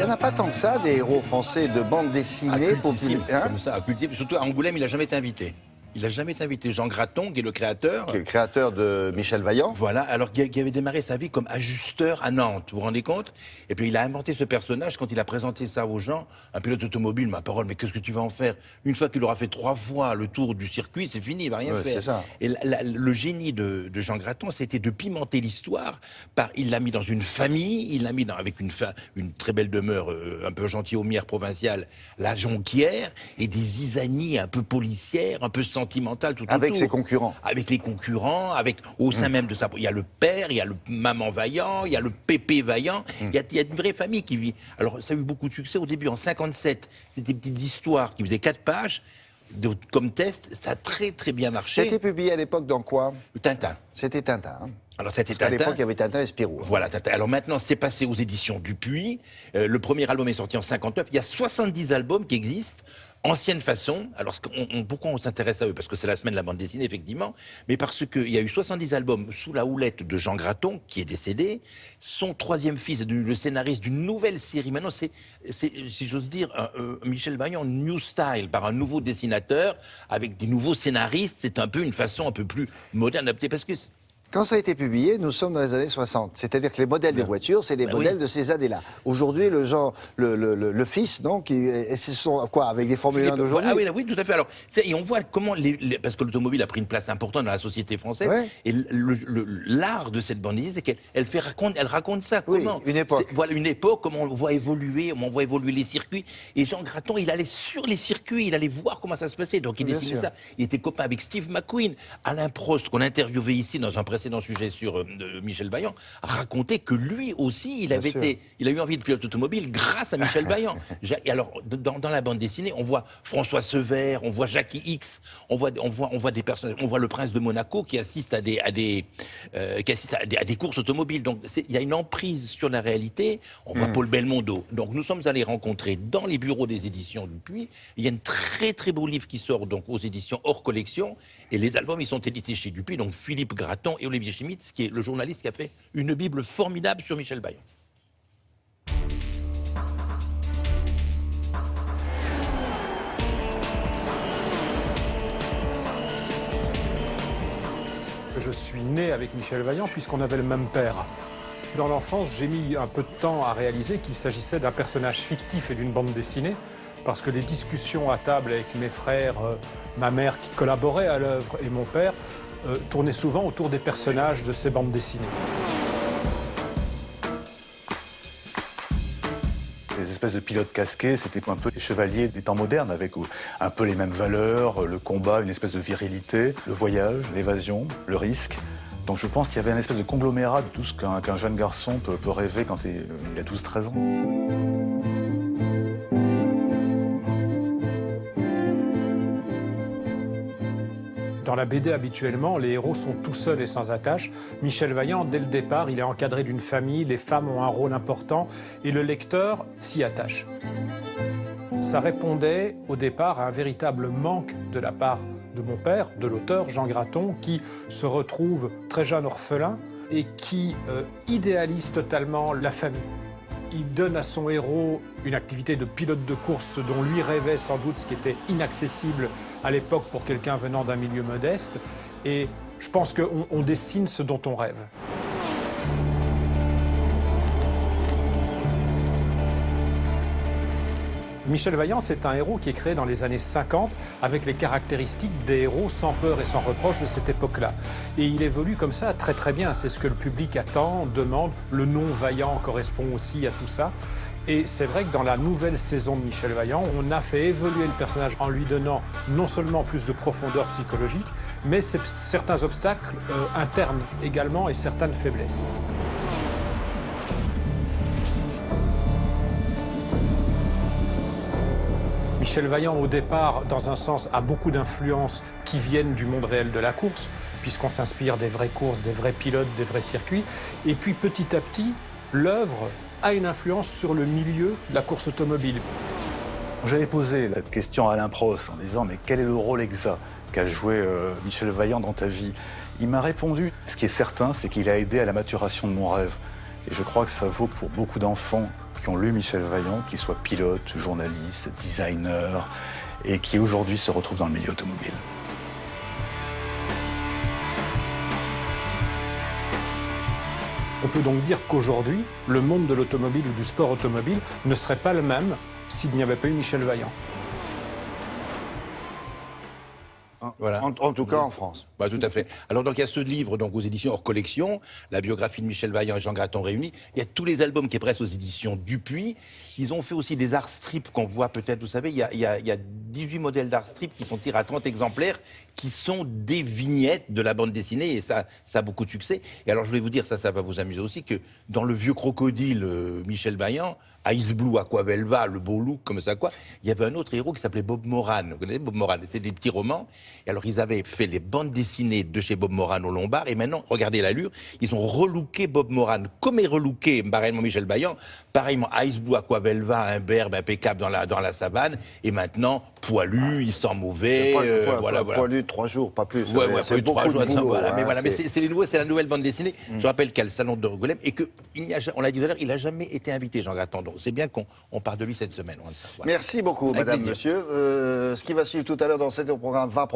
n'y en a pas tant que ça, des héros français de bande dessinée populaire. Comme ça, à cultiver. Surtout à Angoulême, il n'a jamais été invité. Il n'a jamais été invité. Jean Graton, qui est le créateur. Qui est le créateur de Michel Vaillant. Voilà, alors qui avait démarré sa vie comme ajusteur à Nantes, vous vous rendez compte? Et puis il a inventé ce personnage quand il a présenté ça aux gens. Un pilote automobile, ma parole, mais qu'est-ce que tu vas en faire? Une fois qu'il aura fait 3 fois le tour du circuit, c'est fini, il va rien faire. Ça. Et le génie de Jean Graton, c'était de pimenter l'histoire. Il l'a mis dans une famille, il l'a mis avec une très belle demeure, un peu gentilhommière provinciale, la Jonquière, et des zizanies un peu policières, un peu sentimentales tout avec autour. ses concurrents. Avec les concurrents, au sein même de ça. Il y a le père, il y a le maman Vaillant, il y a le pépé Vaillant. Il y a une vraie famille qui vit. Alors, ça a eu beaucoup de succès au début. En 57, c'était des petites histoires qui faisaient 4 pages. Comme test, ça a très très bien marché. C'était publié à l'époque dans quoi? Tintin. C'était Tintin. Hein. Alors c'était Tintin. À l'époque, il y avait Tintin et Spirou. Voilà, Tintin. Alors maintenant, c'est passé aux éditions Dupuis. Le premier album est sorti en 59. Il y a 70 albums qui existent. Ancienne façon, alors pourquoi on s'intéresse à eux? Parce que c'est la semaine de la bande dessinée, effectivement, mais parce qu'il y a eu 70 albums sous la houlette de Jean Graton, qui est décédé. Son 3e fils est le scénariste d'une nouvelle série. Maintenant, c'est si j'ose dire, Michel Vaillant New Style, par un nouveau dessinateur, avec des nouveaux scénaristes. C'est un peu une façon un peu plus moderne, adaptée, parce que... Quand ça a été publié, nous sommes dans les années 60. C'est-à-dire que les modèles des voitures, c'est les modèles de ces années-là. Aujourd'hui, le fils, donc, ce sont quoi, avec les Formule 1 d'aujourd'hui? Oui, tout à fait. Alors, et on voit comment, parce que l'automobile a pris une place importante dans la société française, et l'art de cette bande dessinée, c'est qu'elle raconte ça. Comment une époque. Voilà, une époque, comment on voit évoluer les circuits. Et Jean Graton, il allait sur les circuits, il allait voir comment ça se passait. Donc, il dessinait ça. Il était copain avec Steve McQueen. Alain Prost, qu'on interviewait ici dans un précédent sujet sur Michel Vaillant, racontait que lui aussi, il a eu envie de pilote automobile grâce à Michel Vaillant. Et alors, dans la bande dessinée, on voit François Sever, on voit Jackie X, on voit des personnages, on voit le prince de Monaco qui assiste à des courses automobiles. Donc, il y a une emprise sur la réalité. On voit Paul Belmondo. Donc, nous sommes allés rencontrer dans les bureaux des éditions Dupuis. Il y a un très très beau livre qui sort donc aux éditions hors collection, et les albums ils sont édités chez Dupuis. Donc, Philippe Graton et Olivier Schmitz, qui est le journaliste qui a fait une bible formidable sur Michel Vaillant. Je suis né avec Michel Vaillant puisqu'on avait le même père. Dans l'enfance, j'ai mis un peu de temps à réaliser qu'il s'agissait d'un personnage fictif et d'une bande dessinée, parce que les discussions à table avec mes frères, ma mère qui collaborait à l'œuvre et mon père, tournait souvent autour des personnages de ces bandes dessinées. Les espèces de pilotes casqués, c'était un peu les chevaliers des temps modernes, avec un peu les mêmes valeurs, le combat, une espèce de virilité, le voyage, l'évasion, le risque. Donc je pense qu'il y avait un espèce de conglomérat de tout ce qu'un jeune garçon peut rêver quand il a 12-13 ans. Dans la BD, habituellement, les héros sont tout seuls et sans attache. Michel Vaillant, dès le départ, il est encadré d'une famille, les femmes ont un rôle important et le lecteur s'y attache. Ça répondait au départ à un véritable manque de la part de mon père, de l'auteur Jean Graton, qui se retrouve très jeune orphelin et qui idéalise totalement la famille. Il donne à son héros une activité de pilote de course, ce dont lui rêvait sans doute, ce qui était inaccessible à l'époque pour quelqu'un venant d'un milieu modeste. Et je pense qu'on dessine ce dont on rêve. Michel Vaillant, c'est un héros qui est créé dans les années 50 avec les caractéristiques des héros sans peur et sans reproche de cette époque-là. Et il évolue comme ça très très bien, c'est ce que le public attend, demande. Le nom Vaillant correspond aussi à tout ça. Et c'est vrai que dans la nouvelle saison de Michel Vaillant, on a fait évoluer le personnage en lui donnant non seulement plus de profondeur psychologique, mais certains obstacles internes également et certaines faiblesses. Michel Vaillant, au départ, dans un sens, a beaucoup d'influences qui viennent du monde réel de la course, puisqu'on s'inspire des vraies courses, des vrais pilotes, des vrais circuits. Et puis, petit à petit, l'œuvre a une influence sur le milieu de la course automobile. J'avais posé la question à Alain Prost en disant « Mais quel est le rôle exact qu'a joué Michel Vaillant dans ta vie ?» Il m'a répondu « Ce qui est certain, c'est qu'il a aidé à la maturation de mon rêve. » Et je crois que ça vaut pour beaucoup d'enfants qui ont lu Michel Vaillant, qui soient pilotes, journalistes, designers, et qui aujourd'hui se retrouvent dans le milieu automobile. On peut donc dire qu'aujourd'hui, le monde de l'automobile ou du sport automobile ne serait pas le même s'il n'y avait pas eu Michel Vaillant. Voilà. En tout cas en France. Bah, tout à fait. Alors donc il y a ce livre donc aux éditions hors collection, la biographie de Michel Vaillant et Jean Graton réunis. Il y a tous les albums qui pressent aux éditions Dupuis. Ils ont fait aussi des art strips qu'on voit peut-être, vous savez, il y a 18 modèles d'art strips qui sont tirés à 30 exemplaires, qui sont des vignettes de la bande dessinée, et ça a beaucoup de succès. Et alors je voulais vous dire, ça va vous amuser aussi, que dans Le Vieux Crocodile, Michel Vaillant, Ice Blue, Aquavelva, le beau look, comme ça quoi, il y avait un autre héros qui s'appelait Bob Moran. Vous connaissez Bob Moran? C'était des petits romans. Et alors ils avaient fait les bandes dessinées de chez Bob Moran au Lombard, et maintenant, regardez l'allure, ils ont relooké Bob Moran, comme est relooké pareillement Michel Vaillant, pareillement Ice Blue, Aquavelva, un berbe impeccable dans la savane, et maintenant, poilu, il sent mauvais, voilà. Poilu 3 jours, pas plus. Ouais, c'est beaucoup de boulot. voilà, Hein, mais voilà, mais c'est la nouvelle bande dessinée. Je rappelle qu'il y a le salon de Angoulême et que on l'a dit tout à l'heure, il n'a jamais été invité, Jean Graton. Donc c'est bien qu'on parle de lui cette semaine. Voilà. Merci beaucoup, Avec madame, plaisir. monsieur. Ce qui va suivre tout à l'heure dans ce programme va